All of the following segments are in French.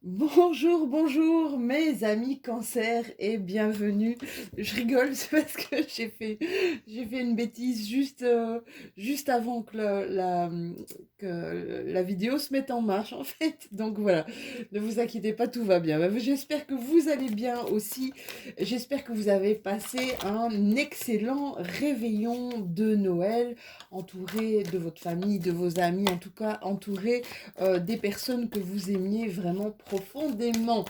Bonjour, bonjour mes amis cancer et bienvenue. Je rigole, c'est parce que j'ai fait une bêtise juste avant que la vidéo se mette en marche en fait. Donc voilà, ne vous inquiétez pas, tout va bien. J'espère que vous allez bien aussi. J'espère que vous avez passé un excellent réveillon de Noël, entouré de votre famille, de vos amis, en tout cas entouré des personnes que vous aimiez vraiment profondément.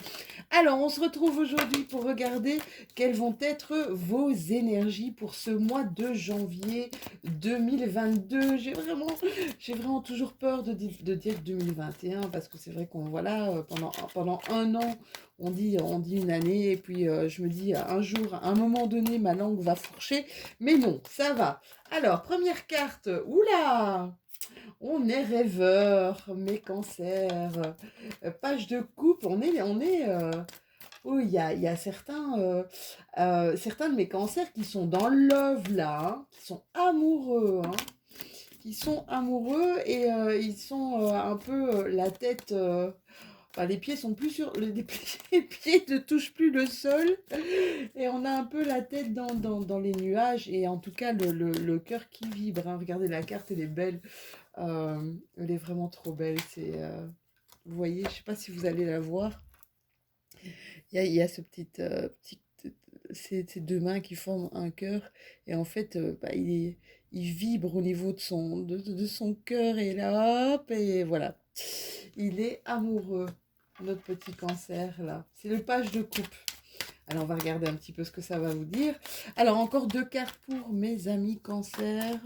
Alors, on se retrouve aujourd'hui pour regarder quelles vont être vos énergies pour ce mois de janvier 2022. J'ai vraiment toujours peur de dire 2021 parce que c'est vrai qu'on voilà pendant un an on dit une année et puis je me dis un jour, à un moment donné, ma langue va fourcher. Mais non, ça va. Alors, première carte. Oula! On est rêveur, mes cancers. Page de coupe, oh, il y a certains de mes cancers qui sont dans le love là, hein, qui sont amoureux, hein, qui sont amoureux et ils sont un peu la tête. Enfin, les pieds sont plus sur. Les pieds ne touchent plus le sol et on a un peu la tête dans les nuages et en tout cas le cœur qui vibre, hein. Regardez la carte, elle est belle. Elle est vraiment trop belle. Vous voyez, je ne sais pas si vous allez la voir. Il y a ce ces deux mains qui forment un cœur. Et en fait, il vibre au niveau de son cœur. Et là, hop, et voilà. Il est amoureux, notre petit cancer, là. C'est le page de coupe. Alors, on va regarder un petit peu ce que ça va vous dire. Alors, encore deux cartes pour mes amis cancer.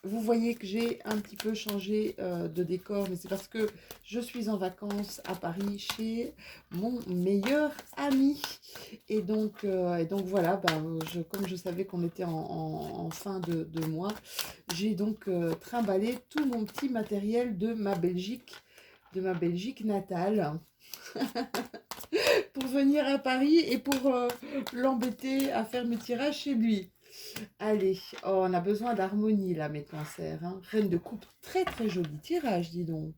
Vous voyez que j'ai un petit peu changé de décor, mais c'est parce que je suis en vacances à Paris chez mon meilleur ami. Et donc voilà, comme je savais qu'on était en fin de mois, j'ai donc trimballé tout mon petit matériel de ma Belgique natale, pour venir à Paris et pour l'embêter à faire mes tirages chez lui. Allez, oh, on a besoin d'harmonie là, mes cancers, hein. Reine de coupe, très très joli tirage, dis donc.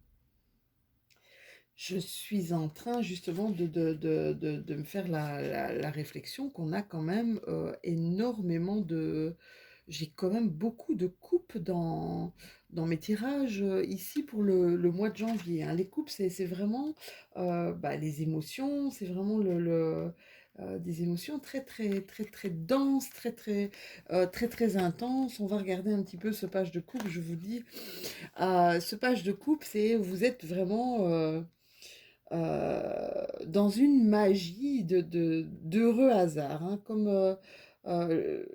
Je suis en train justement de me faire la réflexion qu'on a quand même énormément de... J'ai quand même beaucoup de coupes dans mes tirages ici pour le mois de janvier, hein. Les coupes, c'est vraiment les émotions, c'est vraiment des émotions très très très très denses, très très intenses. On va regarder un petit peu ce page de coupe, je vous dis. Ce page de coupe, c'est vous êtes vraiment dans une magie d'heureux hasard, hein, comme euh,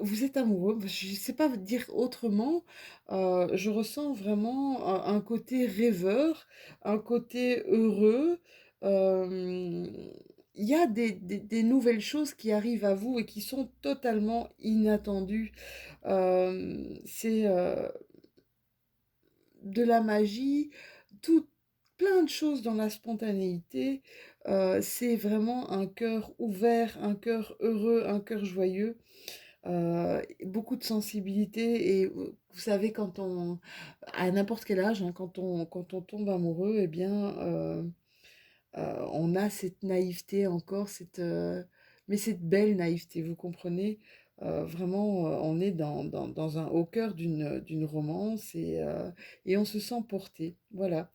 vous êtes amoureux, je ne sais pas dire autrement, je ressens vraiment un côté rêveur, un côté heureux. euh, il y a des nouvelles choses qui arrivent à vous et qui sont totalement inattendues. C'est de la magie, tout, plein de choses dans la spontanéité. C'est vraiment un cœur ouvert, un cœur heureux, un cœur joyeux. Beaucoup de sensibilité et vous savez à n'importe quel âge, hein, quand on tombe amoureux, eh bien, on a cette naïveté encore, mais cette belle naïveté, vous comprenez? Vraiment, on est au cœur d'une romance et on se sent porté, voilà.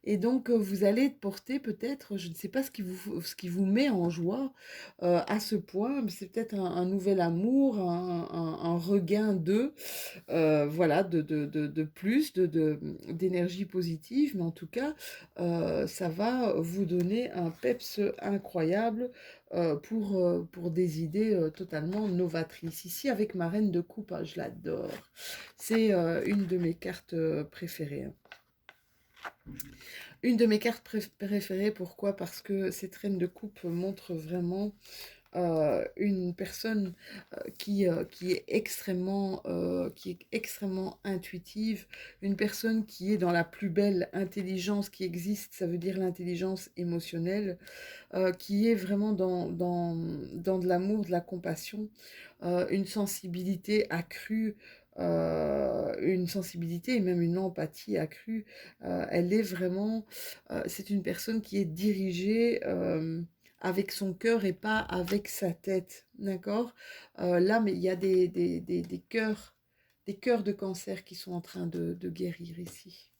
Et donc, vous allez être porté peut-être, je ne sais pas ce qui vous met en joie à ce point, mais c'est peut-être un nouvel amour, un regain voilà, de plus, d'énergie positive, mais en tout cas, ça va vous donner un peps incroyable pour des idées totalement novatrices. Ici, avec ma reine de coupe, hein, je l'adore. C'est une de mes cartes préférées, hein. Une de mes cartes préférées, pourquoi? Parce que cette reine de coupe montre vraiment une personne qui est extrêmement intuitive, une personne qui est dans la plus belle intelligence qui existe, ça veut dire l'intelligence émotionnelle, qui est vraiment dans de l'amour, de la compassion, une sensibilité accrue, une sensibilité et même une empathie accrue. Elle est vraiment, c'est une personne qui est dirigée avec son cœur et pas avec sa tête, d'accord? Là, mais il y a des cœurs de cancer qui sont en train de guérir ici.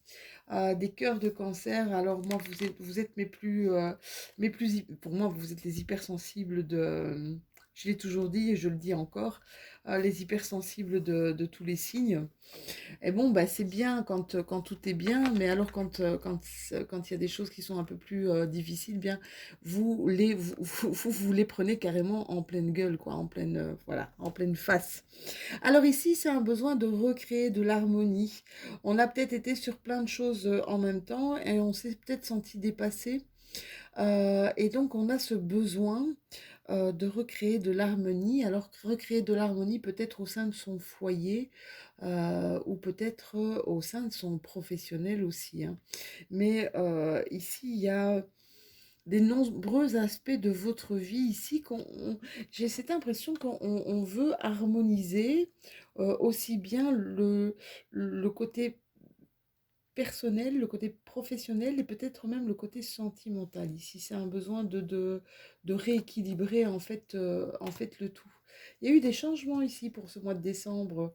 Des cœurs de cancer. Alors moi, vous êtes pour moi, vous êtes les hypersensibles je l'ai toujours dit et je le dis encore, les hypersensibles de tous les signes. Et bon, bah, c'est bien quand tout est bien, mais alors quand il y a des choses qui sont un peu plus difficiles, bien, vous les prenez carrément en pleine gueule, quoi, en pleine, voilà, en pleine face. Alors ici, c'est un besoin de recréer de l'harmonie. On a peut-être été sur plein de choses en même temps et on s'est peut-être senti dépassé. Et donc, on a ce besoin de recréer de l'harmonie. Alors, recréer de l'harmonie peut-être au sein de son foyer ou peut-être au sein de son professionnel aussi, hein. Mais ici, il y a des nombreux aspects de votre vie ici j'ai cette impression qu'on veut harmoniser aussi bien le côté personnel, le côté professionnel et peut-être même le côté sentimental. Ici, c'est un besoin de rééquilibrer en fait le tout. Il y a eu des changements ici pour ce mois de décembre,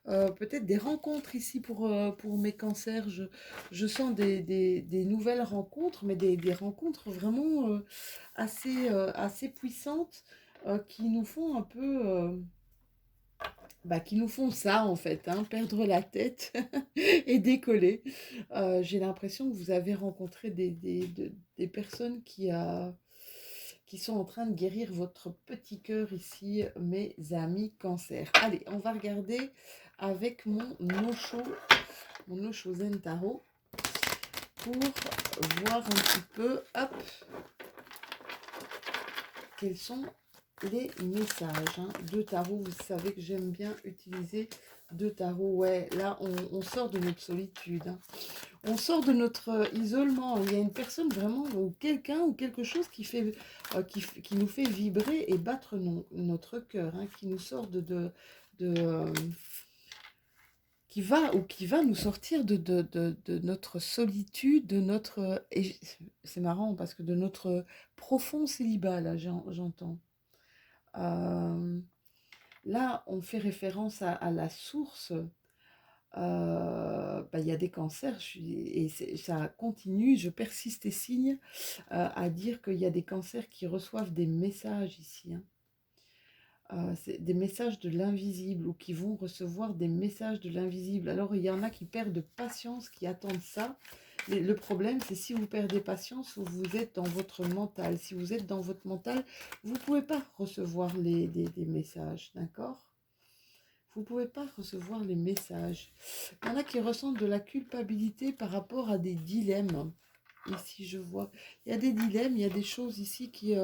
peut-être des rencontres ici pour mes cancers. Je sens des nouvelles rencontres, mais des rencontres vraiment assez puissantes qui nous font un peu... qui nous font ça en fait, hein, perdre la tête et décoller. J'ai l'impression que vous avez rencontré des personnes qui sont en train de guérir votre petit cœur ici, mes amis cancer. Allez, on va regarder avec mon Osho Zen Tarot pour voir un petit peu, hop, quels sont les messages, hein. Deux tarots, vous savez que j'aime bien utiliser deux tarots. Ouais, là, on sort de notre solitude, hein. On sort de notre isolement. Il y a une personne vraiment, ou quelqu'un, ou quelque chose qui nous fait vibrer et battre notre cœur, hein, qui nous sort de qui va nous sortir de notre solitude, et c'est marrant parce que de notre profond célibat, là, j'entends. Euh, Là, on fait référence à la source. Il y a des cancers ça continue, je persiste et signe à dire qu'il y a des cancers qui reçoivent des messages ici, hein. C'est des messages de l'invisible ou qui vont recevoir des messages de l'invisible. Alors il y en a qui perdent patience, qui attendent ça. Le problème, c'est si vous perdez patience, vous êtes dans votre mental. Si vous êtes dans votre mental, vous ne pouvez pas recevoir des messages, d'accord? Vous ne pouvez pas recevoir les messages. Il y en a qui ressentent de la culpabilité par rapport à des dilemmes. Ici, je vois. Il y a des dilemmes, il y a des choses ici qui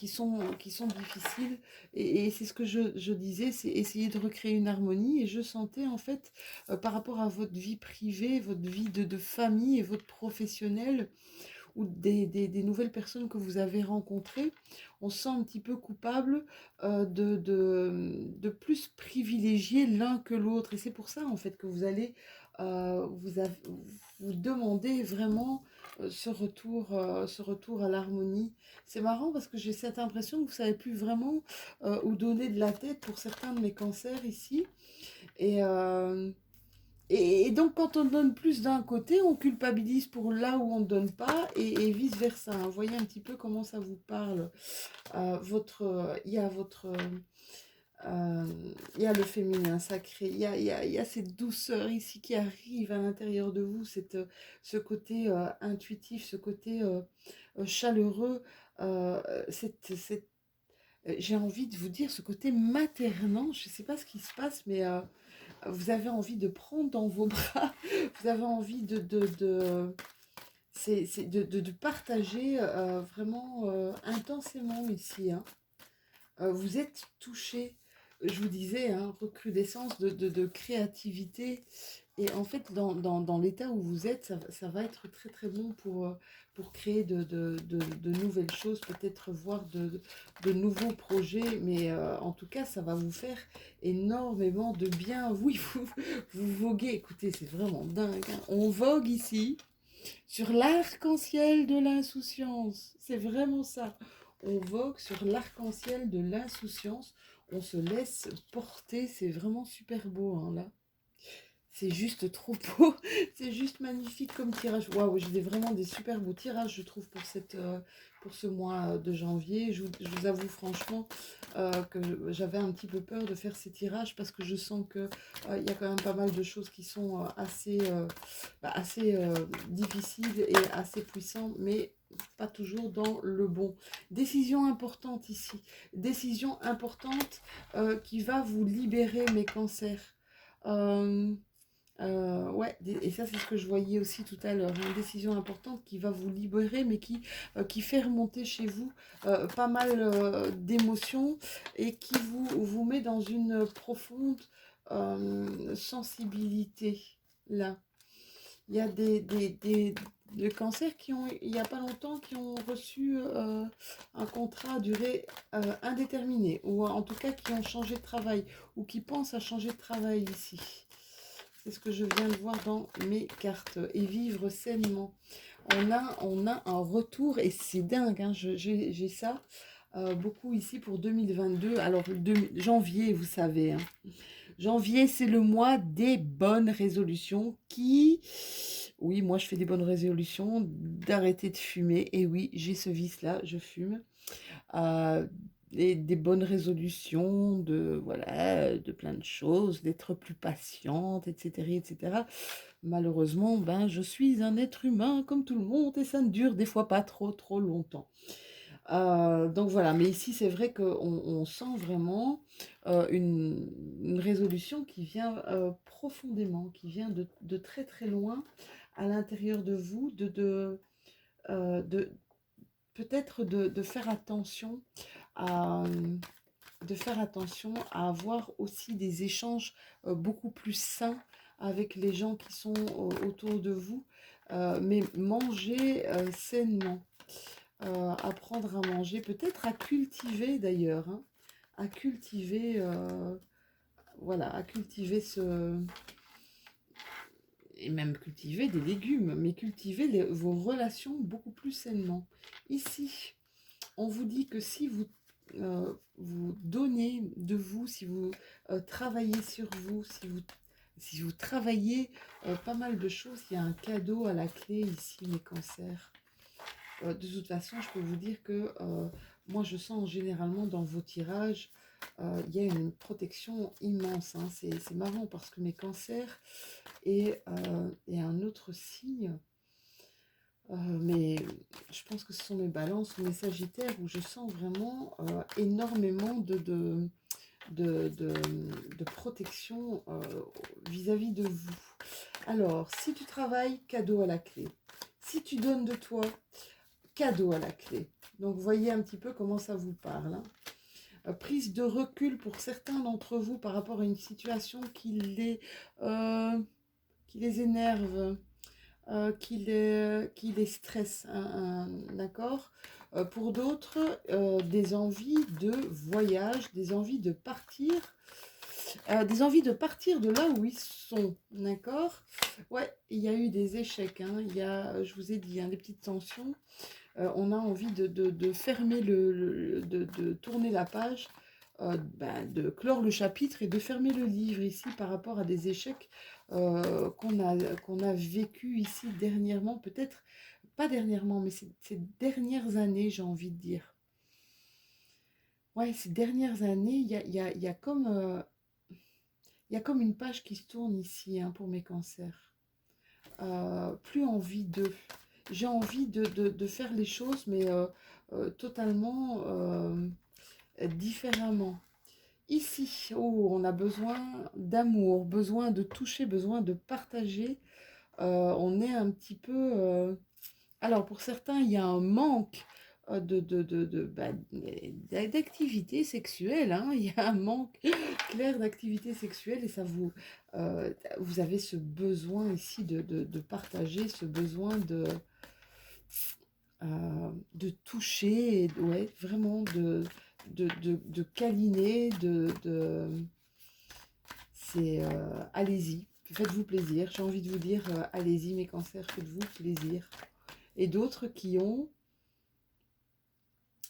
sont difficiles. Et c'est ce que je disais, c'est essayer de recréer une harmonie. Et je sentais, en fait, par rapport à votre vie privée, votre vie de famille et votre professionnel, ou des nouvelles personnes que vous avez rencontrées, on se sent un petit peu coupable de plus privilégier l'un que l'autre. Et c'est pour ça, en fait, que vous allez vous demander vraiment ce retour à l'harmonie. C'est marrant parce que j'ai cette impression que vous ne savez plus vraiment où donner de la tête pour certains de mes cancers ici. Et, euh, et donc, quand on donne plus d'un côté, on culpabilise pour là où on ne donne pas et vice-versa, hein. Vous voyez un petit peu comment ça vous parle. Euh, il y a le féminin sacré, il y a cette douceur ici qui arrive à l'intérieur de vous, ce côté intuitif, ce côté chaleureux, euh, j'ai envie de vous dire ce côté maternant. Je ne sais pas ce qui se passe, mais vous avez envie de prendre dans vos bras, vous avez envie de partager vraiment intensément ici, hein. Vous êtes touché, je vous disais, hein, recrudescence de créativité Et en fait, dans l'état où vous êtes, ça va être très très bon pour créer de nouvelles choses, peut-être voir de nouveaux projets, mais en tout cas, ça va vous faire énormément de bien. Oui, vous voguez, écoutez, c'est vraiment dingue, hein. On vogue ici sur l'arc-en-ciel de l'insouciance. C'est vraiment ça. On vogue sur l'arc-en-ciel de l'insouciance. On se laisse porter. C'est vraiment super beau, hein, là. C'est juste trop beau. C'est juste magnifique comme tirage. Waouh, j'ai vraiment des super beaux tirages, je trouve, pour ce mois de janvier. Je vous avoue franchement que j'avais un petit peu peur de faire ces tirages parce que je sens que il y a quand même pas mal de choses qui sont assez difficiles et assez puissantes, mais pas toujours dans le bon. Décision importante ici. Décision importante qui va vous libérer, mes cancers. Euh, ouais, et ça c'est ce que je voyais aussi tout à l'heure, une décision importante qui va vous libérer, mais qui fait remonter chez vous pas mal d'émotions et qui vous met dans une profonde sensibilité. Là, il y a des cancers qui ont, il n'y a pas longtemps, qui ont reçu un contrat à durée indéterminée, ou en tout cas qui ont changé de travail, ou qui pensent à changer de travail ici. C'est ce que je viens de voir dans mes cartes. Et vivre sainement. On a un retour, et c'est dingue, hein, j'ai ça beaucoup ici pour 2022. Alors, janvier, vous savez, hein. Janvier, c'est le mois des bonnes résolutions qui... Oui, moi, je fais des bonnes résolutions d'arrêter de fumer. Et oui, j'ai ce vice-là, je fume. euh, des bonnes résolutions, voilà, de plein de choses, d'être plus patiente, etc., etc. Malheureusement, ben, je suis un être humain comme tout le monde et ça ne dure des fois pas trop, trop longtemps. Donc voilà, mais ici, c'est vrai qu'on sent vraiment une résolution qui vient profondément, qui vient de très, très loin à l'intérieur de vous, de peut-être de faire attention à, avoir aussi des échanges beaucoup plus sains avec les gens qui sont autour de vous, mais manger sainement, apprendre à manger, peut-être à cultiver d'ailleurs, hein, à cultiver, voilà, à cultiver et même cultiver des légumes, mais cultiver vos relations beaucoup plus sainement. Ici, on vous dit que si vous donnez de vous, si vous travaillez sur vous, si vous travaillez pas mal de choses, il y a un cadeau à la clé ici, les cancers. De toute façon, je peux vous dire que moi, je sens généralement dans vos tirages, il y a une protection immense, hein. C'est marrant parce que mes cancers et un autre signe, mais je pense que ce sont mes balances ou mes sagittaires où je sens vraiment énormément de protection vis-à-vis de vous. Alors, si tu travailles, cadeau à la clé. Si tu donnes de toi, cadeau à la clé. Donc, voyez un petit peu comment ça vous parle, hein. Prise de recul pour certains d'entre vous par rapport à une situation qui les énerve, qui les stresse, hein, d'accord. Pour d'autres, des envies de voyage, des envies de partir de là où ils sont, d'accord. Ouais, il y a eu des échecs, hein, je vous ai dit, hein, des petites tensions. On a envie de fermer de tourner la page, de clore le chapitre et de fermer le livre ici par rapport à des échecs qu'on a vécu ici dernièrement, peut-être pas dernièrement, mais ces dernières années, j'ai envie de dire. Ouais, ces dernières années, il y a comme une page qui se tourne ici, hein, pour mes cancers. Plus envie de... J'ai envie de faire les choses, mais totalement différemment. Ici, oh, on a besoin d'amour, besoin de toucher, besoin de partager. On est un petit peu... Alors, pour certains, il y a un manque d'activité sexuelle, hein. Il y a un manque clair d'activité sexuelle et vous avez ce besoin ici de partager, ce besoin de toucher, et, ouais, vraiment de câliner, allez-y, faites-vous plaisir. J'ai envie de vous dire, allez-y mes cancers, faites-vous plaisir. Et d'autres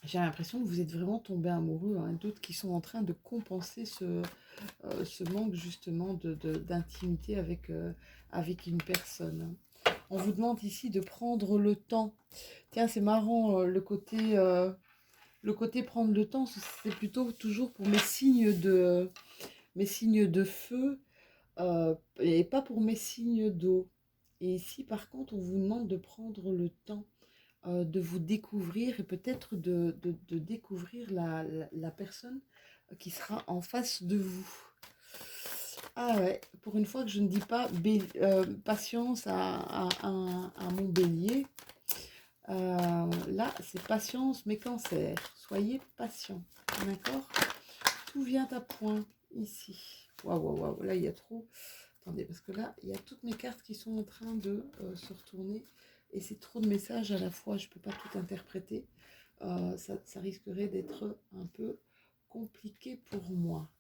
j'ai l'impression que vous êtes vraiment tombés amoureux, hein, d'autres qui sont en train de compenser ce manque justement d'intimité avec une personne, hein. On vous demande ici de prendre le temps. Tiens, c'est marrant, le côté prendre le temps, c'est plutôt toujours pour mes signes de feu, et pas pour mes signes d'eau. Et ici, par contre, on vous demande de prendre le temps de vous découvrir et peut-être de découvrir la personne qui sera en face de vous. Ah ouais, pour une fois que je ne dis pas patience à mon bélier, là c'est patience mes cancers. Soyez patients, d'accord? Tout vient à point ici. Waouh, waouh, waouh, là il y a trop. Attendez, parce que là il y a toutes mes cartes qui sont en train de se retourner et c'est trop de messages à la fois, je ne peux pas tout interpréter. Ça risquerait d'être un peu compliqué pour moi.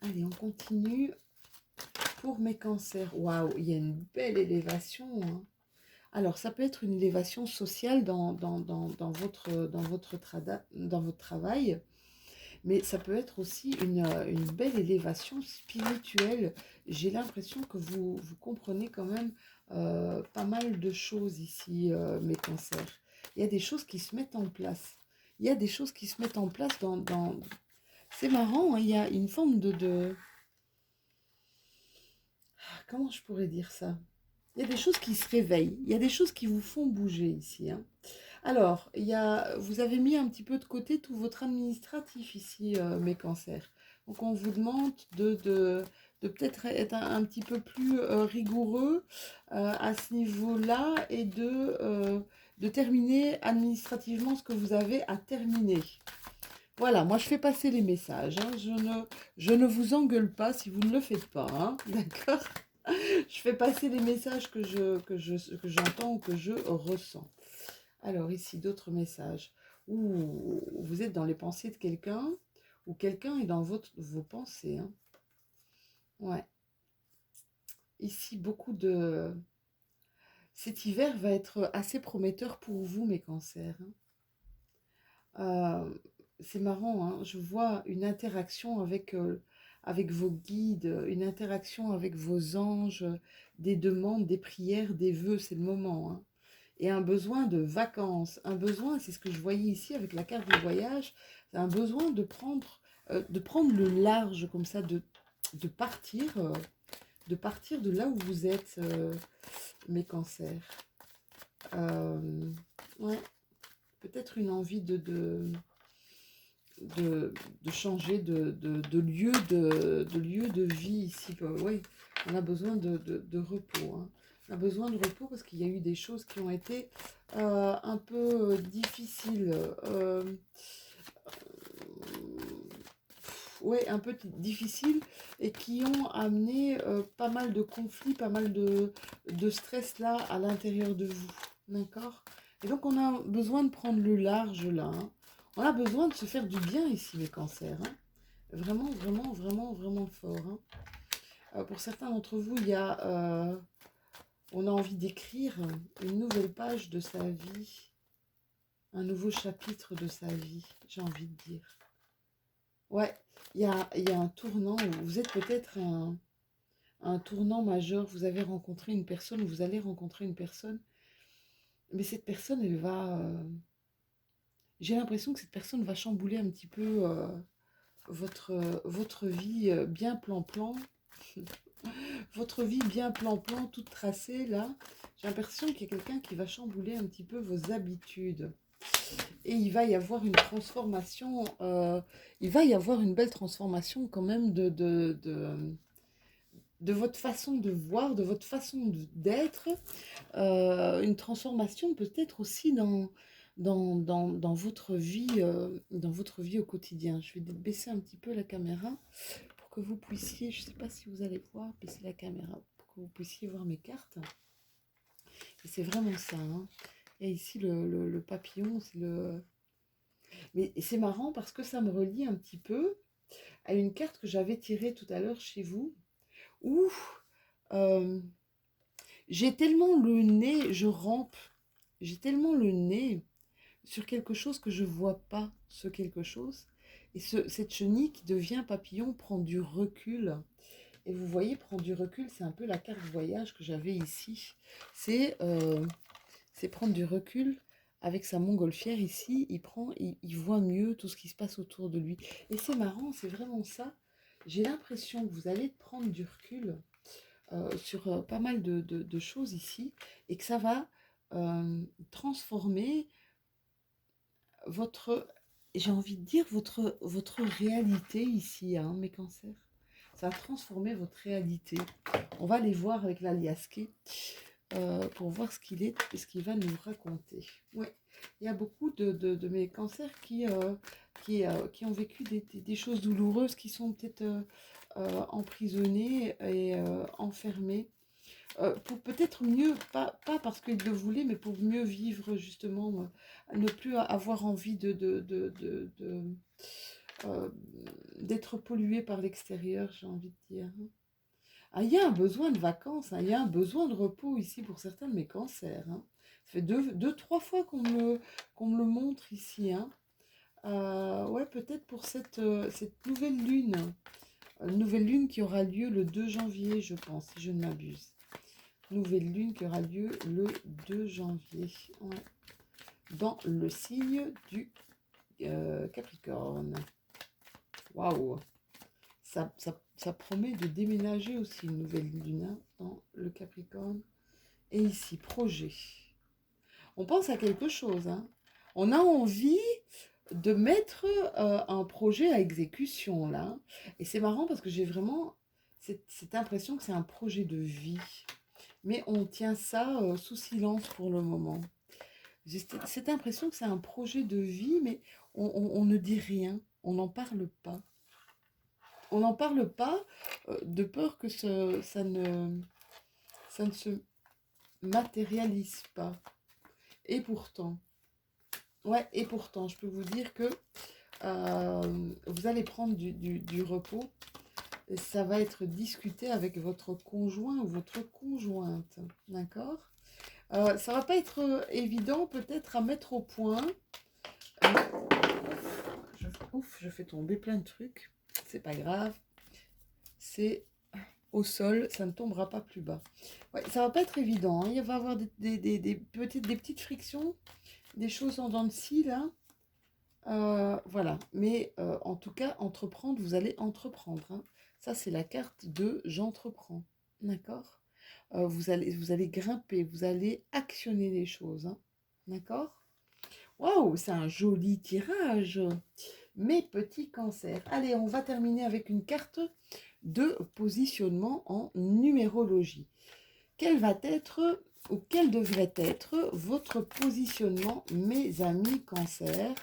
Allez, on continue. Pour mes cancers, waouh, il y a une belle élévation, hein. Alors, ça peut être une élévation sociale dans votre travail, mais ça peut être aussi une belle élévation spirituelle. J'ai l'impression que vous comprenez quand même pas mal de choses ici, mes cancers. Il y a des choses qui se mettent en place. Il y a des choses qui se mettent en place C'est marrant, hein, il y a une forme comment je pourrais dire ça? Il y a des choses qui se réveillent, il y a des choses qui vous font bouger ici, hein. Alors, vous avez mis un petit peu de côté tout votre administratif ici, mes cancers. Donc, on vous demande de peut-être être un petit peu plus rigoureux à ce niveau-là et de terminer administrativement ce que vous avez à terminer. Voilà, moi je fais passer les messages, hein. Je ne vous engueule pas si vous ne le faites pas, hein, d'accord? Je fais passer les messages que j'entends ou que je ressens. Alors ici, d'autres messages. Ouh, vous êtes dans les pensées de quelqu'un ou quelqu'un est dans vos pensées, hein. Ouais. Ici, cet hiver va être assez prometteur pour vous, mes cancers, hein. C'est marrant, hein, je vois une interaction avec vos guides, une interaction avec vos anges, des demandes, des prières, des vœux, c'est le moment, hein. Et un besoin de vacances, un besoin, c'est ce que je voyais ici avec la carte du voyage, c'est un besoin de prendre le large comme ça, de partir de là où vous êtes, mes cancers. Ouais, peut-être une envie de changer de lieu de vie ici. Oui, on a besoin de repos, hein. On a besoin de repos parce qu'il y a eu des choses qui ont été un peu difficiles. Ouais, un peu difficiles et qui ont amené pas mal de conflits, pas mal de stress là à l'intérieur de vous. D'accord? Et donc on a besoin de prendre le large là, hein. On a besoin de se faire du bien ici, les cancers, hein. Vraiment, vraiment, vraiment, vraiment fort, hein. Pour certains d'entre vous, on a envie d'écrire une nouvelle page de sa vie, un nouveau chapitre de sa vie, j'ai envie de dire. Ouais, il y a un tournant, vous êtes peut-être un tournant majeur, vous avez rencontré une personne, vous allez rencontrer une personne, mais cette personne, j'ai l'impression que cette personne va chambouler un petit peu votre vie bien plan-plan, votre vie bien plan-plan, toute tracée, là. J'ai l'impression qu'il y a quelqu'un qui va chambouler un petit peu vos habitudes. Et il va y avoir une transformation, il va y avoir une belle transformation quand même de votre façon de voir, de votre façon d'être. Une transformation peut-être aussi dans votre vie au quotidien. Je vais baisser un petit peu la caméra pour que vous puissiez, je ne sais pas si vous allez voir, baisser la caméra pour que vous puissiez voir mes cartes. Et c'est vraiment ça, hein. Et ici, le papillon, c'est le... Mais c'est marrant parce que ça me relie un petit peu à une carte que j'avais tirée tout à l'heure chez vous, où euh, j'ai tellement le nez, je rampe, j'ai tellement le nez sur quelque chose que je ne vois pas, ce quelque chose. Et cette chenille qui devient papillon prend du recul. Et vous voyez, prendre du recul, c'est un peu la carte voyage que j'avais ici. C'est prendre du recul avec sa montgolfière ici. Il voit mieux tout ce qui se passe autour de lui. Et c'est marrant, c'est vraiment ça. J'ai l'impression que vous allez prendre du recul sur pas mal de choses ici et que ça va transformer votre, j'ai envie de dire, votre réalité ici, hein, mes cancers. Ça va transformer votre réalité. On va aller voir avec l'aliasqué pour voir ce qu'il va nous raconter. Ouais. Il y a beaucoup de mes cancers qui ont vécu des choses douloureuses, qui sont peut-être emprisonnés et enfermés. Pour peut-être mieux, pas parce qu'ils le voulaient, mais pour mieux vivre justement, ne plus avoir envie euh, d'être pollué par l'extérieur, j'ai envie de dire. Ah, il y a un besoin de vacances, hein, il y a un besoin de repos ici pour certains de mes cancers, hein. Ça fait trois fois qu'on me le montre ici, hein. Ouais, peut-être pour cette nouvelle lune qui aura lieu le 2 janvier, je pense, si je ne m'abuse. Nouvelle lune qui aura lieu le 2 janvier, ouais, dans le signe du Capricorne. Waouh! Ça promet de déménager aussi, une nouvelle lune, hein, dans le Capricorne. Et ici, projet. On pense à quelque chose, hein. On a envie de mettre un projet à exécution, là. Et c'est marrant parce que j'ai vraiment cette impression que c'est un projet de vie. Mais on tient ça sous silence pour le moment. J'ai cette impression que c'est un projet de vie, mais on ne dit rien, on n'en parle pas. On n'en parle pas de peur que ça ne se matérialise pas. Et pourtant, je peux vous dire que vous allez prendre du repos. Ça va être discuté avec votre conjoint ou votre conjointe, d'accord? Ça va pas être évident peut-être à mettre au point. Je fais tomber plein de trucs. C'est pas grave. C'est au sol, ça ne tombera pas plus bas. Ouais, ça va pas être évident, hein. Il va y avoir des petites frictions, des choses en dents de scie là. Voilà. Mais en tout cas, entreprendre, vous allez entreprendre, hein. Ça, c'est la carte de j'entreprends. D'accord? Vous allez grimper, vous allez actionner les choses, hein. D'accord? Waouh, c'est un joli tirage. Mes petits cancers. Allez, on va terminer avec une carte de positionnement en numérologie. Quel va être ou quel devrait être votre positionnement, mes amis cancers,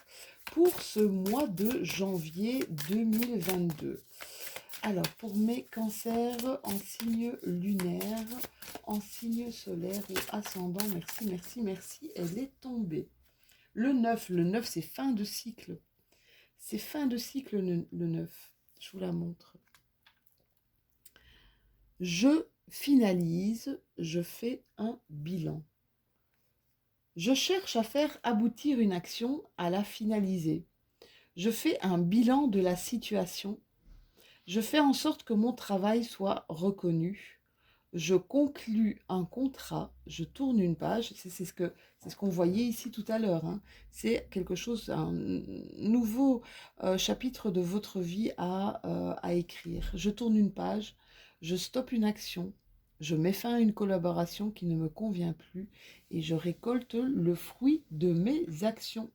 pour ce mois de janvier 2022? Alors, pour mes cancers en signe lunaire, en signe solaire ou ascendant, merci, merci, merci, elle est tombée. Le 9 c'est fin de cycle. C'est fin de cycle le 9. Je vous la montre. Je finalise, je fais un bilan. Je cherche à faire aboutir une action, à la finaliser. Je fais un bilan de la situation. Je fais en sorte que mon travail soit reconnu. Je conclus un contrat, je tourne une page. C'est ce qu'on voyait ici tout à l'heure, hein. C'est quelque chose, un nouveau chapitre de votre vie à écrire. Je tourne une page, je stoppe une action, je mets fin à une collaboration qui ne me convient plus et je récolte le fruit de mes actions.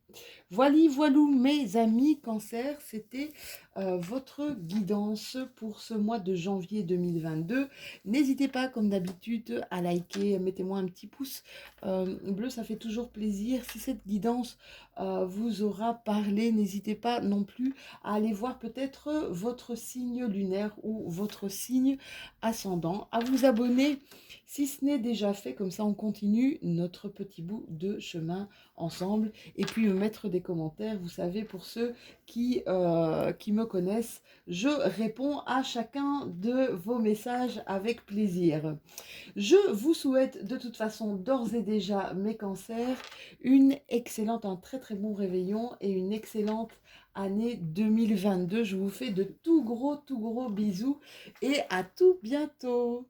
Voili, voilou, mes amis Cancer, c'était votre guidance pour ce mois de janvier 2022. N'hésitez pas, comme d'habitude, à liker, mettez-moi un petit pouce bleu, ça fait toujours plaisir. Si cette guidance vous aura parlé, n'hésitez pas non plus à aller voir peut-être votre signe lunaire ou votre signe ascendant, à vous abonner si ce n'est déjà fait, comme ça on continue notre petit bout de chemin ensemble, et puis me mettre des commentaires. Vous savez, pour ceux qui me connaissent, je réponds à chacun de vos messages avec plaisir. Je vous souhaite de toute façon d'ores et déjà, mes cancers, une excellente, un très très bon réveillon et une excellente année 2022. Je vous fais de tout gros bisous et à tout bientôt.